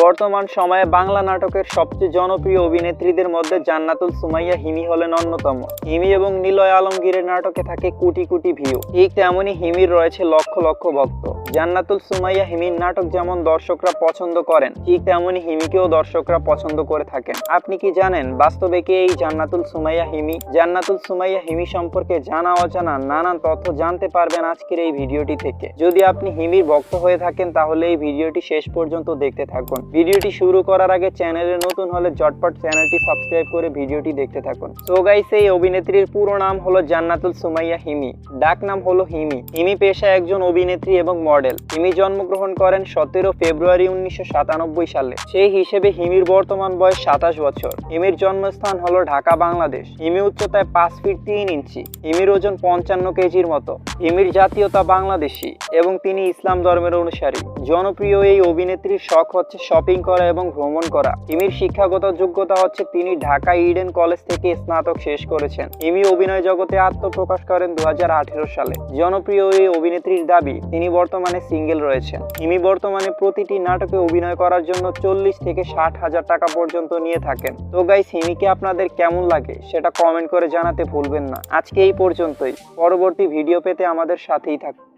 বর্তমান সময়ে বাংলা নাটকের সবচেয়ে জনপ্রিয় অভিনেত্রীদের মধ্যে জান্নাতুল সুমাইয়া হিমি হলেন অন্যতম। হিমি এবং নিলয় আলমগীরের নাটকে থাকে কোটি কোটি ভিউ, ঠিক তেমনি হিমির রয়েছে লক্ষ লক্ষ ভক্ত। জান্নাতুল সুমাইয়া হিমির নাটক যেমন দর্শকরা পছন্দ করেন, ঠিক তেমনি হিমিকেও দর্শকরা পছন্দ করে থাকেন। আপনি কি জানেন বাস্তবে কে এই জান্নাতুল সুমাইয়া হিমি? জান্নাতুল সুমাইয়া হিমি সম্পর্কে জানা অজানা নানান তথ্য জানতে পারবেন আজকের এই ভিডিওটি থেকে। যদি আপনি হিমির ভক্ত হয়ে থাকেন তাহলে এই ভিডিওটি শেষ পর্যন্ত দেখতে থাকুন। ভিডিওটি শুরু করার আগে চ্যানেলে নতুন হলে ঝটপট চ্যানেলটি সাবস্ক্রাইব করে ভিডিওটি দেখতে থাকুন। সো গাইস, এই অভিনেত্রীর পুরো নাম হলো জান্নাতুল সুমাইয়া হিমি, ডাক নাম হলো হিমি। হিমি পেশায় একজন অভিনেত্রী এবং মডেল। হিমি জন্মগ্রহণ করেন 17 ফেব্রুয়ারি 1997 সালে। সেই হিসেবে হিমির বর্তমান বয়স 27 বছর। হিমির জন্মস্থান হলো ঢাকা, বাংলাদেশ। হিমি উচ্চতায় 5 ফিট 3 ইঞ্চি। হিমির ওজন 55 কেজির মতো। হিমির জাতীয়তা বাংলাদেশী এবং তিনি ইসলাম ধর্মের অনুসারী। জনপ্রিয় এই অভিনেত্রীর শখ হচ্ছে শপিং করা এবং ভ্রমণ করা। হিমির শিক্ষাগত যোগ্যতা হচ্ছে তিনি ঢাকা ইডেন কলেজ থেকে স্নাতক শেষ করেছেন। হিমি অভিনয় জগতে আত্মপ্রকাশ করেন 2018 সালে। জনপ্রিয় এই অভিনেত্রীর দাবি তিনি বর্তমানে সিঙ্গেল রয়েছেন। হিমি বর্তমানে প্রতিটি নাটকে অভিনয় করার জন্য 40 থেকে 60 হাজার টাকা পর্যন্ত নিয়ে থাকেন। তো গাইস, হিমিকে আপনাদের কেমন লাগে সেটা কমেন্ট করে জানাতে ভুলবেন না। আজকে এই পর্যন্তই। পরবর্তী ভিডিও পেতে আমাদের সাথেই থাকুন।